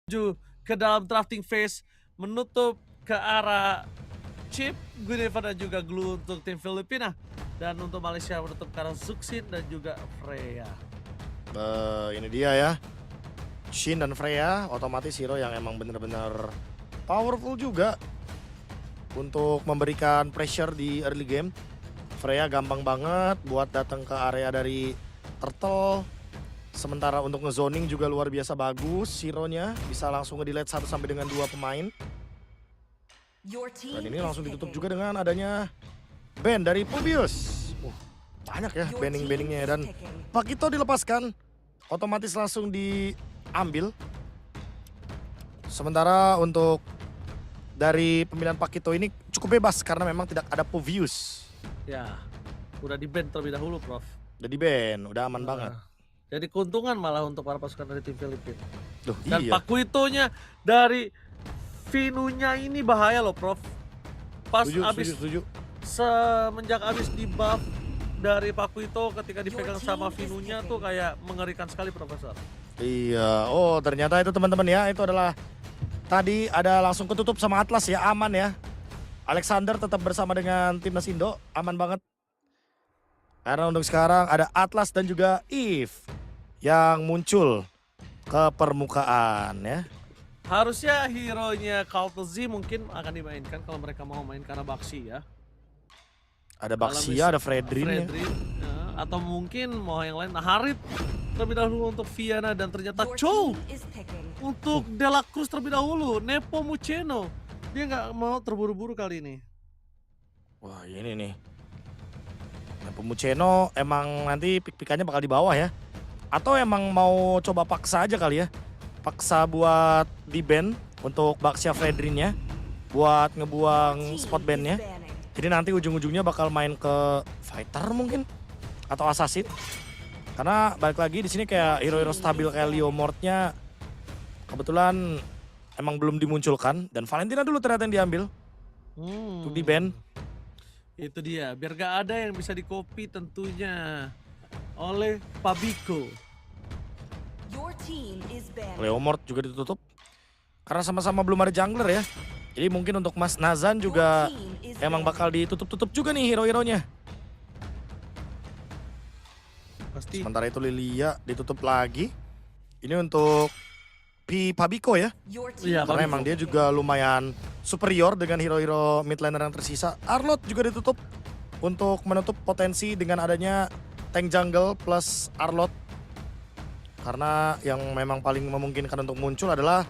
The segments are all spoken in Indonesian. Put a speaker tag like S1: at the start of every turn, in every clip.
S1: menuju ke dalam drafting phase, menutup ke arah Chip, Guinevere dan juga Glue untuk tim Filipina. Dan untuk Malaysia menutup ke arah Zuxin dan juga Freya.
S2: Ini dia ya. Shin dan Freya otomatis hero yang emang bener-bener powerful juga untuk memberikan pressure di early game. Freya gampang banget buat datang ke area dari Turtle. Sementara untuk ngezoning juga luar biasa bagus hero-nya. Bisa langsung nge-delete 1 sampai dengan 2 pemain. Dan ini langsung ditutup juga dengan adanya ban dari Pubius. Banyak ya banning-banningnya dan Pakito dilepaskan. Otomatis langsung diambil. Sementara untuk dari pemilihan Pakito ini cukup bebas karena memang tidak ada Pubius.
S1: Ya, udah di-ban terlebih dahulu, Prof.
S2: Udah di-ban, udah aman banget.
S1: Jadi keuntungan malah untuk para pasukan dari tim Filipina.
S2: Loh,
S1: Dan
S2: iya.
S1: Pakuitonya dari Vinunya ini bahaya loh, Prof. Pas abis
S2: Setuju.
S1: semenjak abis di buff dari Pakuito ketika dipegang sama Vinunya tuh kayak mengerikan sekali, Profesor.
S2: Iya, oh ternyata itu teman-teman ya, itu adalah tadi ada langsung ketutup sama Atlas ya, aman ya. Alexander tetap bersama dengan timnas Indo, aman banget. Karena untuk sekarang ada Atlas dan juga Eve yang muncul ke permukaan ya.
S1: Harusnya hero-nya Z mungkin akan dimainkan kalau mereka mau main karena Baxi ya.
S2: Ada Baxia, ada Fredrin ya.
S1: Ya, atau mungkin mau yang lain. Nah, Harit terlebih dahulu untuk Viana dan ternyata Chow untuk Dela Cruz terlebih dahulu. Nepomuceno. Dia nggak mau terburu-buru kali ini.
S2: Wah ini nih. Nah, Pemuceno emang nanti pik-pikannya bakal di bawah ya. Atau emang mau coba paksa aja kali ya. Paksa buat di ban untuk Baxia Fredrinnya. Buat ngebuang spot ban-nya. Jadi nanti ujung-ujungnya bakal main ke fighter mungkin. Atau assassin. Karena balik lagi di sini kayak hero-hero stabil kayak Leo Mort-nya kebetulan emang belum dimunculkan. Dan Valentina dulu ternyata yang diambil. Untuk di ban.
S1: Itu dia, biar gak ada yang bisa di-copy tentunya oleh Pabiko.
S2: Leomord juga ditutup. Karena sama-sama belum ada jungler ya. Jadi mungkin untuk Mas Nazan juga emang bakal ditutup-tutup juga nih hero-heronya.
S1: Pasti.
S2: Sementara itu Lilia ditutup lagi. Ini untuk Pabiko ya.
S1: Iya,
S2: Karena emang dia juga lumayan superior dengan hero-hero mid laner yang tersisa. Arlott juga ditutup untuk menutup potensi dengan adanya tank jungle plus Arlott. Karena yang memang paling memungkinkan untuk muncul adalah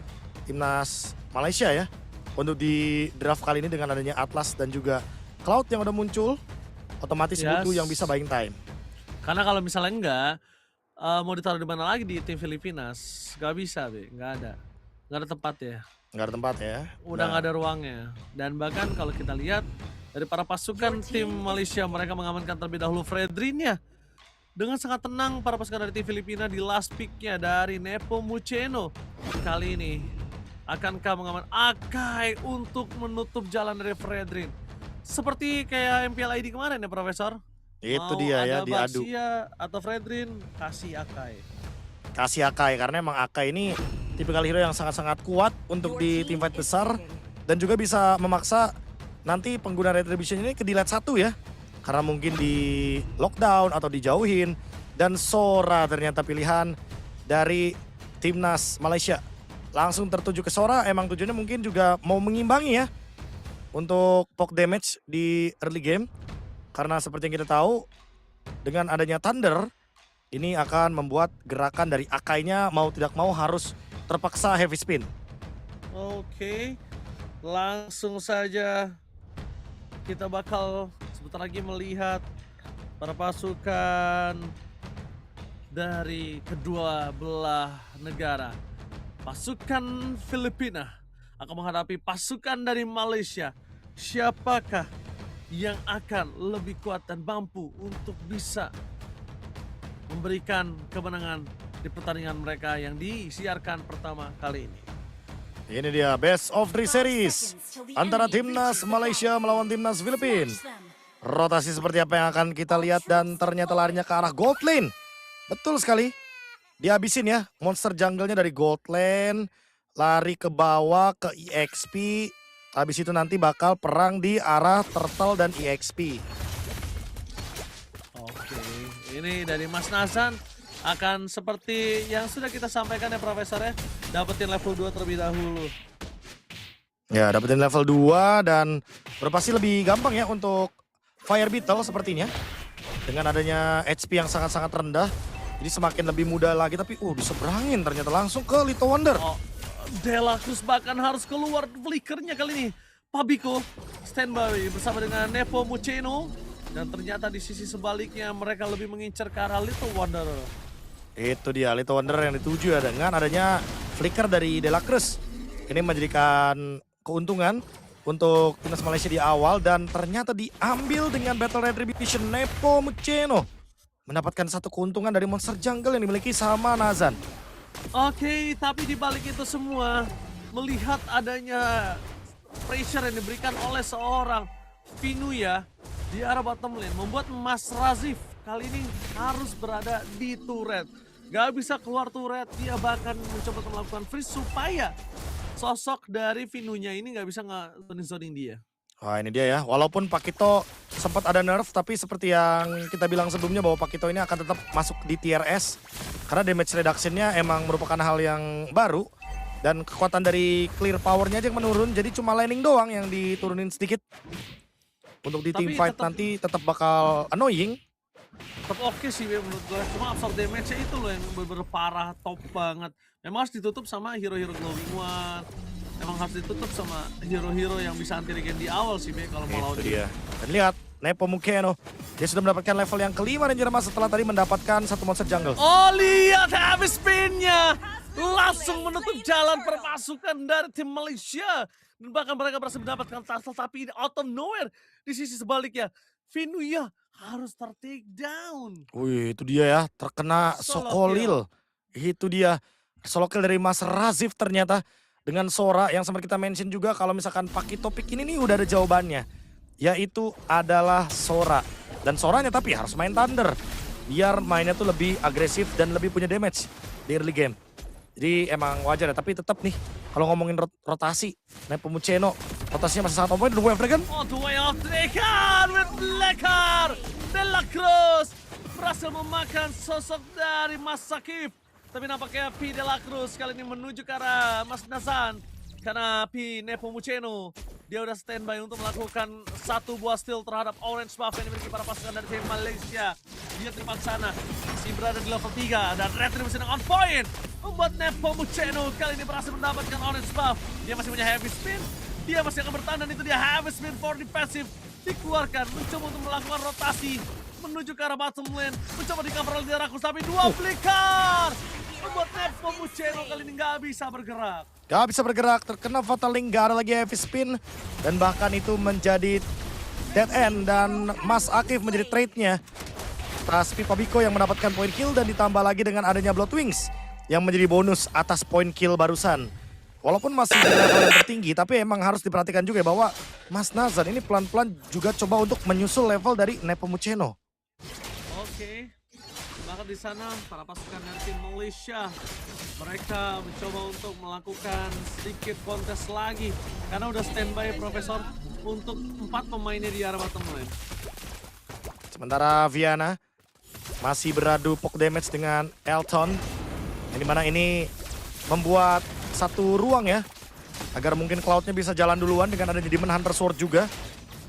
S2: timnas Malaysia ya. Untuk di draft kali ini dengan adanya Atlas dan juga Cloud yang udah muncul, otomatis butuh yang bisa buying time.
S1: Karena kalau misalnya enggak, mau ditaruh di mana lagi di tim Filipinas? Gak bisa, Be. Gak ada. Gak ada tempat ya.
S2: Nggak ada tempat ya.
S1: Udah nggak ada ruangnya. Dan bahkan kalau kita lihat dari para pasukan tim Malaysia, mereka mengamankan terlebih dahulu Fredrinnya. Dengan sangat tenang para pasukan dari tim Filipina di last pick-nya dari Nepomuceno. Kali ini akankah mengaman Akai untuk menutup jalan dari Fredrin? Seperti kayak MPL ID kemarin ya, Profesor?
S2: Itu
S1: Mau
S2: dia ya,
S1: ada
S2: diadu.
S1: Baxia atau Fredrin, kasih Akai.
S2: Kasih Akai, karena emang Akai ini tipikal hero yang sangat-sangat kuat untuk di teamfight besar. Dan juga bisa memaksa nanti pengguna Retribution ini ke delete 1 ya. Karena mungkin di lockdown atau dijauhin. Dan Sora ternyata pilihan dari timnas Malaysia. Langsung tertuju ke Sora, emang tujuannya mungkin juga mau mengimbangi ya. Untuk poke damage di early game. Karena seperti yang kita tahu, dengan adanya Thunder, ini akan membuat gerakan dari Akainya mau tidak mau harus terpaksa heavy spin.
S1: Oke, langsung saja kita bakal sebentar lagi melihat para pasukan dari kedua belah negara. Pasukan Filipina akan menghadapi pasukan dari Malaysia. Siapakah yang akan lebih kuat dan mampu untuk bisa memberikan kemenangan di pertandingan mereka yang disiarkan pertama kali ini?
S2: Ini dia best of 3 series antara timnas Malaysia melawan timnas Filipina. Rotasi seperti apa yang akan kita lihat dan ternyata larinya ke arah gold lane. Betul sekali. Dihabisin ya monster jungle-nya dari gold lane. lari ke bawah ke EXP. Habis itu nanti bakal perang di arah Turtle dan EXP.
S1: Oke, ini dari Mas Nazan akan seperti yang sudah kita sampaikan ya Profesor ya. Dapetin level 2 terlebih dahulu.
S2: Ya, dapetin level 2 dan udah pasti lebih gampang ya untuk Fire Beetle sepertinya. Dengan adanya HP yang sangat-sangat rendah. Jadi semakin lebih mudah lagi, tapi diseberangin ternyata langsung ke Little Wonder.
S1: Oh, Delacruz bahkan harus keluar flickernya kali ini. Pabiko standby bersama dengan Nepo Muceno. Dan ternyata di sisi sebaliknya mereka lebih mengincar ke arah Little Wonder.
S2: Itu dia Little Wonder yang dituju ya dengan adanya flicker dari Delacruz. Ini menjadikan keuntungan untuk timnas Malaysia di awal dan ternyata diambil dengan Battle Retribution. Nepo Muceno mendapatkan satu keuntungan dari monster jungle yang dimiliki sama Nazan.
S1: Oke, tapi di balik itu semua, melihat adanya pressure yang diberikan oleh seorang Vinuya di arah bottom lane, membuat Mas Razif kali ini harus berada di turret. Gak bisa keluar turret, dia bahkan mencoba untuk melakukan freeze supaya sosok dari Vinunya ini gak bisa nge-zoning dia.
S2: Wah ini dia ya, walaupun Pakito sempat ada nerf, tapi seperti yang kita bilang sebelumnya bahwa Pakito ini akan tetap masuk di tier S. Karena damage reduction-nya emang merupakan hal yang baru. Dan kekuatan dari clear power-nya aja yang menurun, jadi cuma laning doang yang diturunin sedikit. Untuk di team fight nanti tetap bakal annoying.
S1: Tetap oke sih menurut gue, cuma absorb damage-nya itu loh yang bener-bener parah, top banget. Memang harus ditutup sama hero-hero glowing one. Emang harus ditutup sama hero-hero yang bisa anti regen di awal sih Be kalau mau lawan dia.
S2: Dan lihat Nepo Muceno, dia sudah mendapatkan level yang kelima Ranger Emas setelah tadi mendapatkan satu monster jungle.
S1: Oh lihat habis spinnya, langsung menutup jalan perpasukan dari tim Malaysia. Dan bahkan mereka berhasil mendapatkan tassel, tapi out of nowhere di sisi sebaliknya Vinuya harus ter-take down.
S2: Wih itu dia ya, terkena Sokolil. Itu dia, solo kill dari Mas Razif ternyata. Dengan Sora yang sempat kita mention juga kalau misalkan pakai topik ini nih udah ada jawabannya. Yaitu adalah Sora. Dan Soranya tapi harus main Thunder. Biar mainnya tuh lebih agresif dan lebih punya damage di early game. Jadi emang wajar ya, tapi tetap nih kalau ngomongin rotasi. Nepo Muceno, rotasinya masih sangat on point. The Way of Dragon.
S1: Oh, the Way of Dragon with Blackheart. Delacruz berhasil memakan sosok dari Mas Sakif. Tapi nampaknya P Delacruz kali ini menuju ke arah Mas Nazan. Karena P Nepo Muceno, dia udah standby untuk melakukan satu buah steal terhadap orange buff yang dimiliki para pasukan dari tim Malaysia. Dia terima ke sana, masih berada di level 3 dan Retribution on point. Membuat Nepo Muceno kali ini berhasil mendapatkan orange buff. Dia masih punya heavy spin, dia masih akan bertahan dan itu dia heavy spin for defensive. Dikeluarkan, mencoba untuk melakukan rotasi menuju ke arah bottom lane, mencoba di cover oleh Delacruz tapi dua flicker. Membuat Nepo Muceno kali ini nggak bisa bergerak.
S2: Gak bisa bergerak, terkena Fatal Link, gak ada lagi heavy spin. Dan bahkan itu menjadi dead end dan Mas Akif menjadi trade-nya. Raspi Pabiko yang mendapatkan point kill dan ditambah lagi dengan adanya Blood Wings yang menjadi bonus atas point kill barusan. Walaupun masih di level yang tertinggi, tapi emang harus diperhatikan juga bahwa Mas Nazan ini pelan-pelan juga coba untuk menyusul level dari Nepo Muceno.
S1: Oke. Bahkan di sana para pasukan dari tim Malaysia mereka mencoba untuk melakukan sedikit kontes lagi karena udah standby Profesor untuk 4 pemainnya di arah bottom lane.
S2: Sementara Viana masih beradu poke damage dengan Elton, yang dimana ini membuat satu ruang ya agar mungkin Cloud-nya bisa jalan duluan dengan adanya Demon Hunter Sword juga.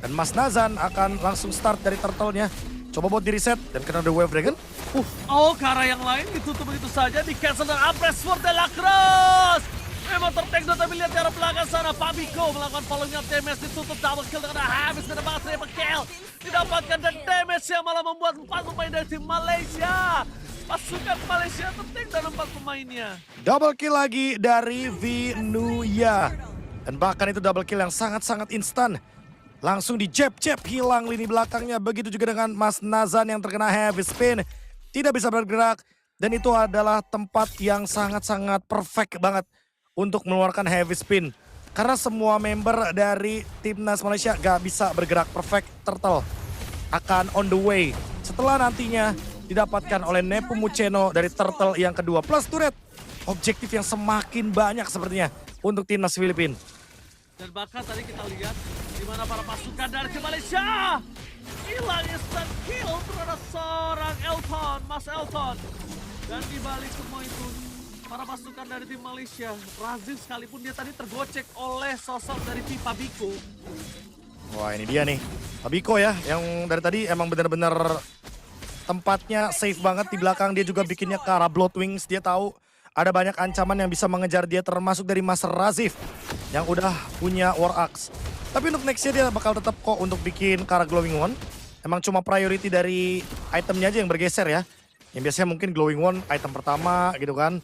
S2: Dan Mas Nazan akan langsung start dari turtle-nya. Coba buat di reset dan kena The Wave Dragon.
S1: Oh, ke arah yang lain ditutup begitu saja, di cancel dan Apres for Delacruz. Memang tertakedown tapi lihat di arah belakang sana. Pabiko melakukan following up damage, ditutup double kill dengan habis mendapatkan triple kill. Didapatkan dan damage yang malah membuat 4 pemain dari tim Malaysia. Pasukan Malaysia tertakedown 4 pemainnya.
S2: Double kill lagi dari Vinuya. Dan bahkan itu double kill yang sangat-sangat instan. Langsung di jab-jab hilang lini belakangnya. Begitu juga dengan Mas Nazan yang terkena heavy spin. Tidak bisa bergerak. Dan itu adalah tempat yang sangat-sangat perfect banget untuk mengeluarkan heavy spin. Karena semua member dari timnas Malaysia gak bisa bergerak perfect. Turtle akan on the way. Setelah nantinya didapatkan oleh Nepo Muceno dari Turtle yang kedua. Plus turret objektif yang semakin banyak sepertinya untuk timnas Filipina.
S1: Dan bahkan tadi kita lihat di mana para pasukan dari tim Malaysia hilang instant kill terhadap seorang Elton, Mas Elton. Dan di balik semua itu, para pasukan dari tim Malaysia, Razif sekalipun dia tadi tergocek oleh sosok dari Pipa Biko.
S2: Wah ini dia nih, Pabiko ya, yang dari tadi emang bener-bener tempatnya safe banget di belakang. Dia juga bikinnya ke arah Bloodwings, dia tahu ada banyak ancaman yang bisa mengejar dia termasuk dari Mas Razif yang udah punya War Axe. Tapi untuk nextnya dia bakal tetap kok untuk bikin ke arah Glowing One. Emang cuma priority dari itemnya aja yang bergeser ya. Yang biasanya mungkin Glowing One item pertama gitu kan.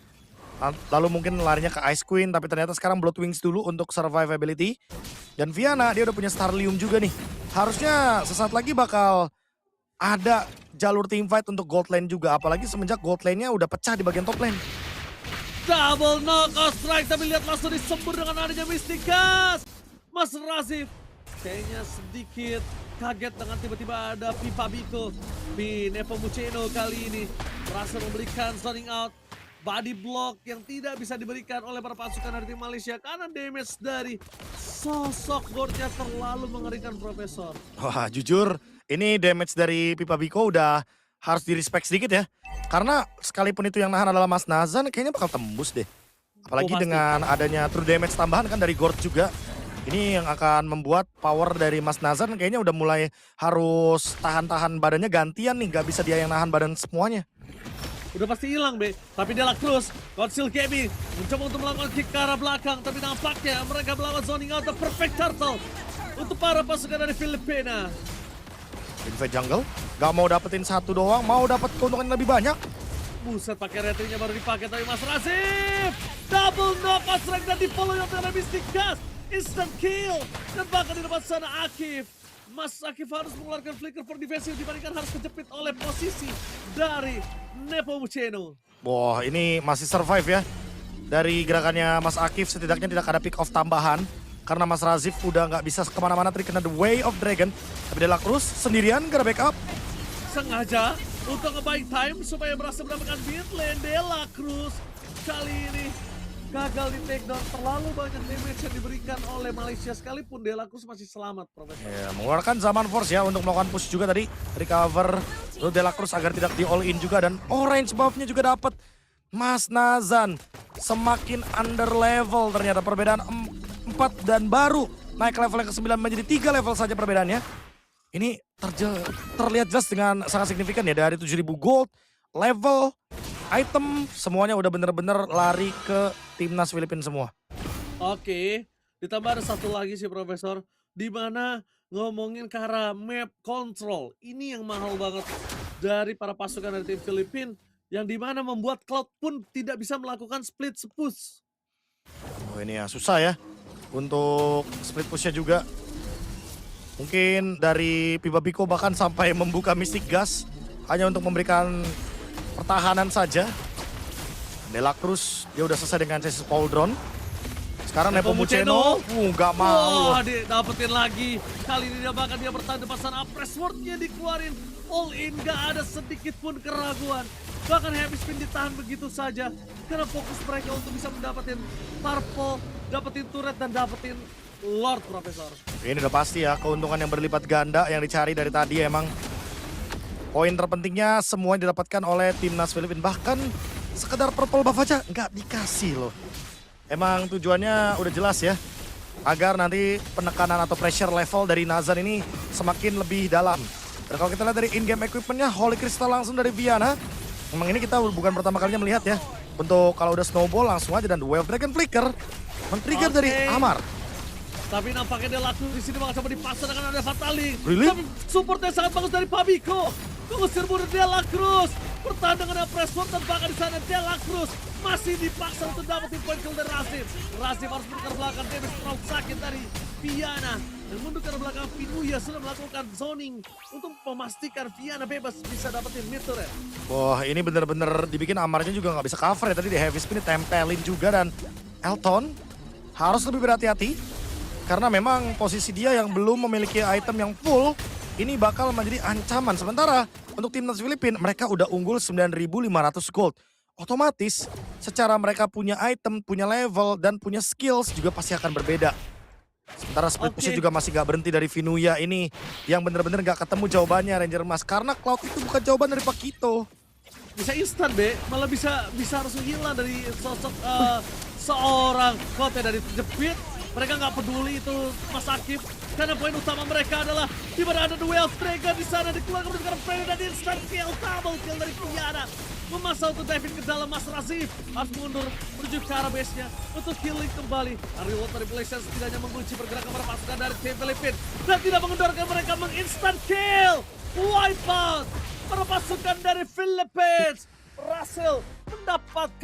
S2: Lalu mungkin larinya ke Ice Queen, tapi ternyata sekarang Bloodwings dulu untuk survivability. Dan Viana dia udah punya Starlium juga nih. Harusnya sesaat lagi bakal ada jalur teamfight untuk gold lane juga. Apalagi semenjak gold lane-nya udah pecah di bagian top lane.
S1: Double knockout strike, tapi lihat langsung disembur dengan adanya Mystic Gas. Mas Razif kayaknya sedikit kaget dengan tiba-tiba ada Pipa Biko. Nepomuceno kali ini berhasil memberikan zoning out. Body block yang tidak bisa diberikan oleh para pasukan dari tim Malaysia karena damage dari sosok boardnya terlalu mengerikan, Profesor.
S2: Wah jujur ini damage dari Pipa Biko udah harus di-respect sedikit ya. Karena sekalipun itu yang nahan adalah Mas Nazan kayaknya bakal tembus deh. Apalagi
S1: pasti.
S2: dengan adanya true damage tambahan kan dari Gord juga. Ini yang akan membuat power dari Mas Nazan kayaknya udah mulai harus tahan-tahan badannya gantian nih. Gak bisa dia yang nahan badan semuanya.
S1: Udah pasti hilang, Be. Tapi Dela Cruz, Conceal KB mencoba untuk melakukan kick ke arah belakang. Tapi nampaknya mereka melakukan zoning out the perfect turtle untuk para pasukan dari Filipina.
S2: Invade jungle, gak mau dapetin satu doang, mau dapat keuntungan yang lebih banyak.
S1: Buset, pakai retrinya baru dipakai, tapi Mas Razif double knockout strike dan di-follow oleh Mystic Gas. Instant kill. Dan bahkan di depan sana Akif. Mas Akif harus mengeluarkan flicker for defensive dibandingkan harus kejepit oleh posisi dari Nepomuceno.
S2: Wah ini masih survive ya. Dari gerakannya Mas Akif setidaknya tidak ada pick off tambahan. Karena Mas Razif udah nggak bisa kemana-mana terkena The Way of Dragon. Tapi Dela Cruz sendirian gak ada backup.
S1: Sengaja untuk nge-buy time supaya berhasil mendapatkan mid lane. Dela Cruz kali ini gagal di takedown. Terlalu banyak damage yang diberikan oleh Malaysia sekalipun Dela Cruz masih selamat, Profesor.
S2: Ya, mengeluarkan Zaman Force ya untuk melakukan push juga tadi. Recover lalu Dela Cruz agar tidak di all in juga. Dan orange buff-nya juga dapat. Mas Nazan semakin under level ternyata, perbedaan 4 dan baru naik level yang ke-9 menjadi 3 level saja perbedaannya. Ini terlihat jelas dengan sangat signifikan ya, dari 7.000 gold, level, item, semuanya udah bener-bener lari ke timnas Filipina semua.
S1: Oke, ditambah ada satu lagi sih, Profesor, di mana ngomongin ke arah map control. Ini yang mahal banget dari para pasukan dari tim Filipina, yang dimana membuat Cloud pun tidak bisa melakukan split push.
S2: Oh ini ya susah ya untuk split pushnya juga. Mungkin dari Pipa Biko bahkan sampai membuka Mystic Gas hanya untuk memberikan pertahanan saja. Dela Cruz dia udah selesai dengan sesi Pauldron. Sekarang Nepomuceno nggak mau.
S1: Wah, dapetin lagi. Kali ini dia bahkan dia bertahan depan sana. Press wordnya dikeluarin. All in, gak ada sedikit pun keraguan. Bahkan Heavy Spin ditahan begitu saja. Karena fokus mereka untuk bisa mendapatkan purple, dapetin turret, dan dapetin Lord, Profesor.
S2: Ini udah pasti ya, keuntungan yang berlipat ganda yang dicari dari tadi emang. Poin terpentingnya semua didapatkan oleh timnas Filipina. Bahkan sekedar purple buff aja nggak dikasih loh. Emang tujuannya udah jelas ya. Agar nanti penekanan atau pressure level dari Nazan ini semakin lebih dalam. Dan kalau kita lihat dari in-game equipmentnya, Holy Crystal langsung dari Viana. Emang ini kita bukan pertama kalinya melihat ya. Untuk kalau udah snowball langsung aja, dan Wave Dragon Flicker men-trigger dari Amar.
S1: Tapi nampaknya dia laku di sini bakal coba dipasang dengan ada Fatali.
S2: Really?
S1: Tapi supportnya sangat bagus dari Pabiko. Mengusir mundur Dela Cruz. Bertahan dengan pressure dan bahkan di sana Dela Cruz masih dipaksa untuk dapetin poin kill dari Razif. Razif harus mundur ke belakang, damage terlalu sakit dari Viana. Dan mundur ke belakang, Pinuya sudah melakukan zoning untuk memastikan Viana bebas bisa dapetin mid turret.
S2: Wah ini bener-bener dibikin Amarnya juga nggak bisa cover ya. Tadi di Heavy Spin ditempelin juga, dan Elton harus lebih berhati-hati. Karena memang posisi dia yang belum memiliki item yang full, ini bakal menjadi ancaman. Sementara untuk timnas Filipina, mereka udah unggul 9.500 gold. otomatis secara mereka punya item, punya level, dan punya skills juga pasti akan berbeda. Sementara split push
S1: Oke.
S2: juga masih gak berhenti dari Vinuya ini yang bener-bener gak ketemu jawabannya Ranger Emas. Karena Cloud itu bukan jawaban dari Pakito.
S1: Bisa instan be, malah bisa langsung hilang dari sosok seorang Cloud ya, dari terjepit. Mereka nggak peduli itu Mas Akif, karena poin utama mereka adalah di mana ada duel Dragon di sana dikeluarkan sekarang Freddy dan instant kill, double kill dari Kiana. Memasang untuk David ke dalam. Mas Razif harus mundur menuju ke arah base-nya untuk healing kembali. Reload Manipulation setidaknya mengunci pergerakan para pasukan dari tim Filipina dan tidak mengendorkan mereka menginstant kill. Wipe out para pasukan dari Philippines berhasil mendapatkan